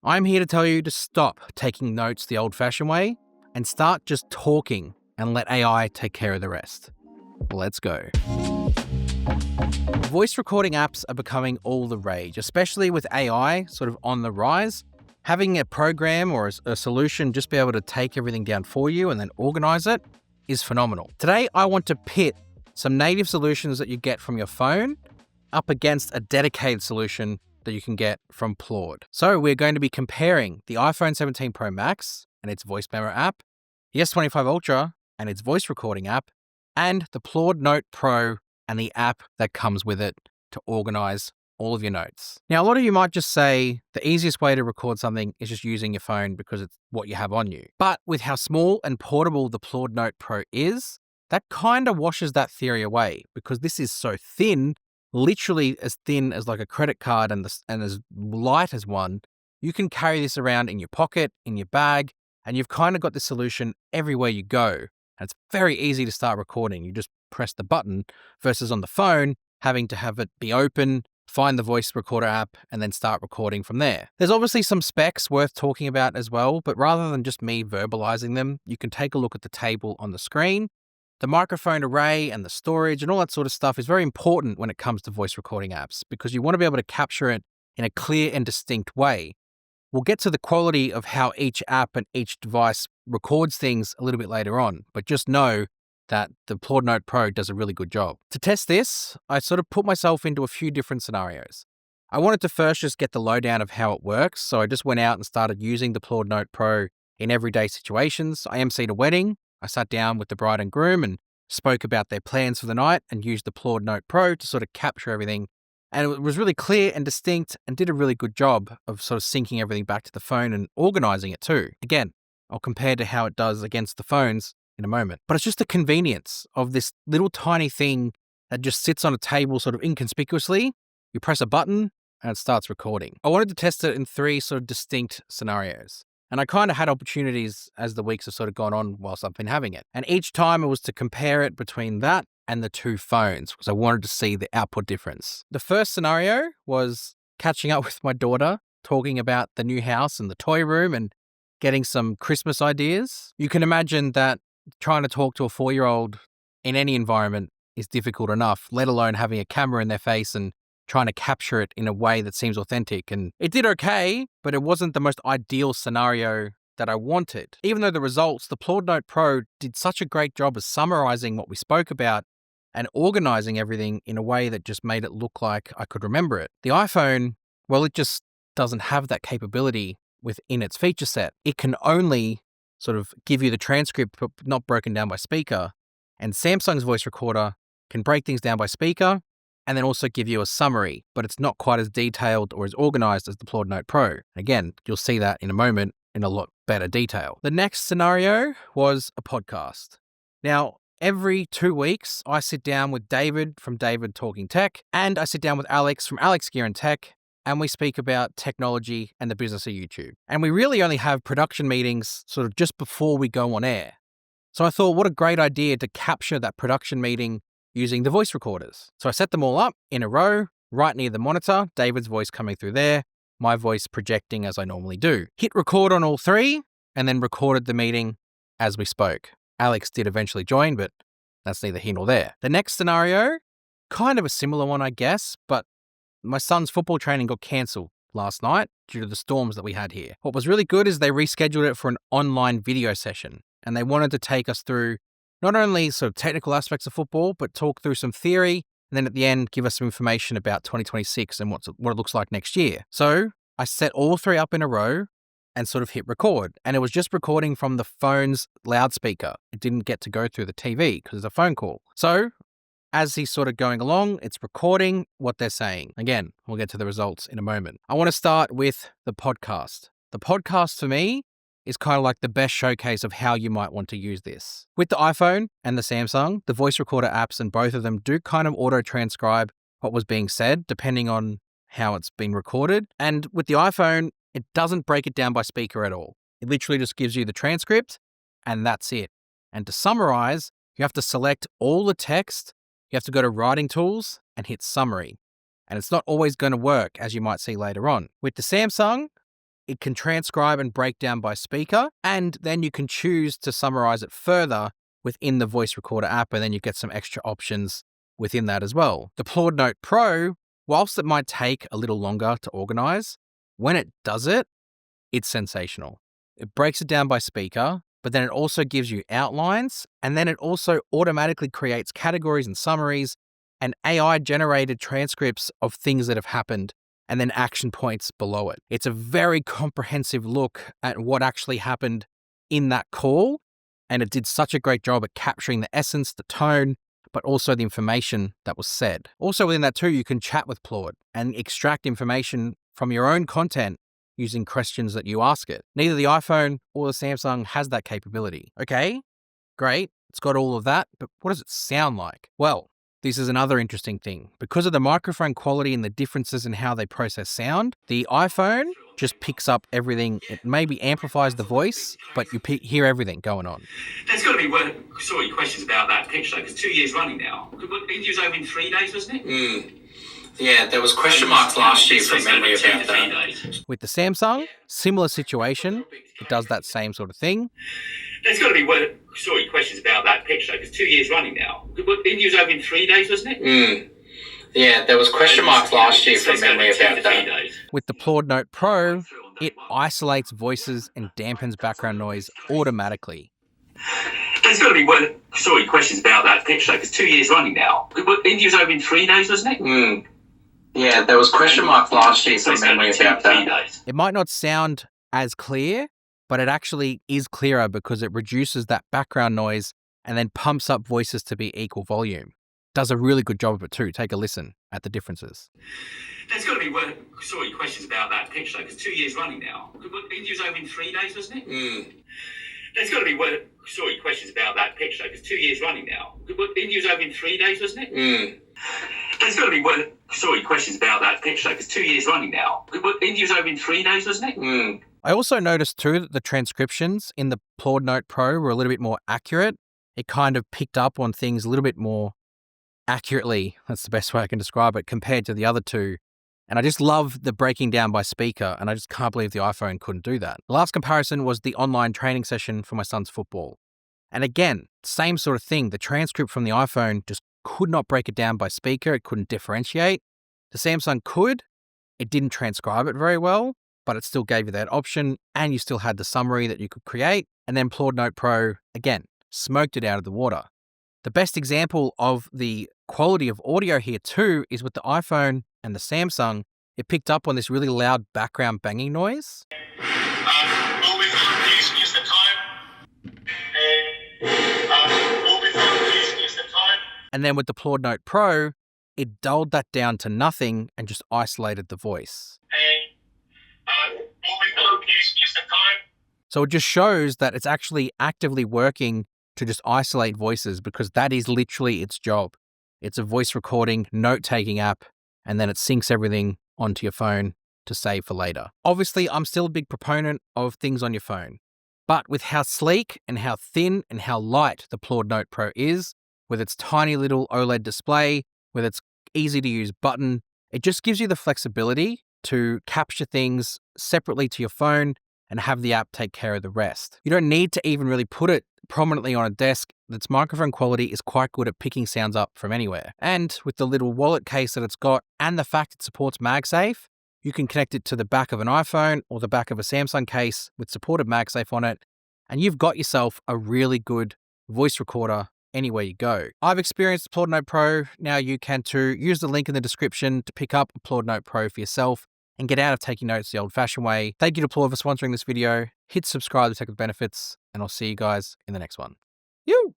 I'm here to tell you to stop taking notes the old-fashioned way and start just talking and let AI take care of the rest. Let's go. Voice recording apps are becoming all the rage, especially with AI sort of on the rise. Having a program or a solution just be able to take everything down for you and then organize it is phenomenal. Today, I want to pit some native solutions that you get from your phone up against a dedicated solution that you can get from Plaud. So we're going to be comparing the iPhone 17 Pro Max and its voice memo app, the S25 Ultra and its voice recording app, and the Plaud Note Pro and the app that comes with it to organize all of your notes. Now, a lot of you might just say the easiest way to record something is just using your phone because it's what you have on you. But with how small and portable the Plaud Note Pro is, that kind of washes that theory away because this is so thin, literally as thin as like a credit card and as light as one. You can carry this around in your pocket, in your bag, and you've kind of got the solution everywhere you go. And it's very easy to start recording. You just press the button versus on the phone, having to have it be open, find the voice recorder app, and then start recording from there. There's obviously some specs worth talking about as well, but rather than just me verbalizing them, you can take a look at the table on the screen. The microphone array and the storage and all that sort of stuff is very important when it comes to voice recording apps because you want to be able to capture it in a clear and distinct way. We'll get to the quality of how each app and each device records things a little bit later on, but just know that the Plaud Note Pro does a really good job. To test this, I sort of put myself into a few different scenarios. I wanted to first just get the lowdown of how it works, so I just went out and started using the Plaud Note Pro in everyday situations. I emceed a wedding. I sat down with the bride and groom and spoke about their plans for the night and used the Plaud Note Pro to sort of capture everything. And it was really clear and distinct and did a really good job of sort of syncing everything back to the phone and organizing it too. Again, I'll compare to how it does against the phones in a moment. But it's just the convenience of this little tiny thing that just sits on a table sort of inconspicuously. You press a button and it starts recording. I wanted to test it in three sort of distinct scenarios. And I kind of had opportunities as the weeks have sort of gone on whilst I've been having it. And each time it was to compare it between that and the two phones because I wanted to see the output difference. The first scenario was catching up with my daughter, talking about the new house and the toy room and getting some Christmas ideas. You can imagine that trying to talk to a 4-year-old in any environment is difficult enough, let alone having a camera in their face and trying to capture it in a way that seems authentic. And it did okay, but it wasn't the most ideal scenario that I wanted. Even though the results, the Plaud Note Pro did such a great job of summarizing what we spoke about and organizing everything in a way that just made it look like I could remember it. The iPhone, well, it just doesn't have that capability within its feature set. It can only sort of give you the transcript, but not broken down by speaker. And Samsung's voice recorder can break things down by speaker and then also give you a summary, but it's not quite as detailed or as organized as the Plaud Note Pro. Again, you'll see that in a moment in a lot better detail. The next scenario was a podcast. Now, every 2 weeks, I sit down with David from David Talking Tech, and I sit down with Alex from Alex Gear and Tech, and we speak about technology and the business of YouTube. And we really only have production meetings sort of just before we go on air. So I thought, what a great idea to capture that production meeting using the voice recorders. So I set them all up in a row, right near the monitor, David's voice coming through there, my voice projecting as I normally do. Hit record on all three, and then recorded the meeting as we spoke. Alex did eventually join, but that's neither here nor there. The next scenario, kind of a similar one, I guess, but my son's football training got cancelled last night due to the storms that we had here. What was really good is they rescheduled it for an online video session, and they wanted to take us through not only sort of technical aspects of football, but talk through some theory, and then at the end, give us some information about 2026 and what it looks like next year. So I set all three up in a row and sort of hit record, and it was just recording from the phone's loudspeaker. It didn't get to go through the TV because it's a phone call. So as he's sort of going along, it's recording what they're saying. Again, we'll get to the results in a moment. I want to start with the podcast. The podcast for me is kind of like the best showcase of how you might want to use this. With the iPhone and the Samsung, the voice recorder apps and both of them do kind of auto-transcribe what was being said depending on how it's been recorded. And with the iPhone, it doesn't break it down by speaker at all. It literally just gives you the transcript and that's it. And to summarize, you have to select all the text. You have to go to Writing Tools and hit Summary. And it's not always going to work, as you might see later on. With the Samsung, it can transcribe and break down by speaker, and then you can choose to summarize it further within the voice recorder app, and then you get some extra options within that as well. The Plaud Note Pro, whilst it might take a little longer to organize, when it does it, it's sensational. It breaks it down by speaker, but then it also gives you outlines, and then it also automatically creates categories and summaries and AI-generated transcripts of things that have happened, and then action points below it. It's a very comprehensive look at what actually happened in that call, and it did such a great job at capturing the essence, the tone, but also the information that was said. Also within that too, you can chat with Plaud and extract information from your own content using questions that you ask it. Neither the iPhone or the Samsung has that capability. Okay, great, it's got all of that, but what does it sound like? Well, this is another interesting thing. Because of the microphone quality and the differences in how they process sound, the iPhone just picks up everything. It maybe amplifies the voice, but you hear everything going on. There's got to be sorry questions about that picture, because 2 years running now. India was over in 3 days, wasn't it? Yeah, there was question marks last year from memory about that. With the Samsung, similar situation. It does that same sort of thing. There's got to be sorry questions about that picture, because 2 years running now. India was over in 3 days, wasn't it? Yeah, there was question marks last year from memory about that. With the Plaud Note Pro, it isolates voices and dampens background noise automatically. There's got to be sorry questions about that picture, because 2 years running now. India was over in 3 days, wasn't it? Yeah, there was question marks last year from memory about that. It might not sound as clear, but it actually is clearer because it reduces that background noise and then pumps up voices to be equal volume. Does a really good job of it too. Take a listen at the differences. There's got to be sorry questions about that picture, because 2 years running now. India was over in 3 days, wasn't it? There's got to be sorry questions about that picture, because 2 years running now. India was over in 3 days, wasn't it? There's got to be sorry questions about that picture, because 2 years running now. India was over in 3 days, wasn't it? I also noticed too that the transcriptions in the Plaud Note Pro were a little bit more accurate. It kind of picked up on things a little bit more accurately. That's the best way I can describe it compared to the other two. And I just love the breaking down by speaker, and I just can't believe the iPhone couldn't do that. The last comparison was the online training session for my son's football. And again, same sort of thing. The transcript from the iPhone just could not break it down by speaker. It couldn't differentiate. The Samsung could. It didn't transcribe it very well, but it still gave you that option, and you still had the summary that you could create. And then Plaud Note Pro, again, smoked it out of the water. The best example of the quality of audio here too is with the iPhone and the Samsung. It picked up on this really loud background banging noise. Moving on, please use the time. Moving on, please use the time. And then with the Plaud Note Pro, it dulled that down to nothing and just isolated the voice. Moving on, please use the time. So it just shows that it's actually actively working to just isolate voices, because that is literally its job. It's a voice recording, note-taking app, and then it syncs everything onto your phone to save for later. Obviously, I'm still a big proponent of things on your phone, but with how sleek and how thin and how light the Plaud Note Pro is, with its tiny little OLED display, with its easy-to-use button, it just gives you the flexibility to capture things separately to your phone and have the app take care of the rest. You don't need to even really put it prominently on a desk. Its microphone quality is quite good at picking sounds up from anywhere. And with the little wallet case that it's got and the fact it supports MagSafe, you can connect it to the back of an iPhone or the back of a Samsung case with supported MagSafe on it, and you've got yourself a really good voice recorder anywhere you go. I've experienced the Plaud Note Pro. Now you can too. Use the link in the description to pick up a Plaud Note Pro for yourself and get out of taking notes the old-fashioned way. Thank you to Plaud for sponsoring this video. Hit subscribe to take the benefits, and I'll see you guys in the next one. You!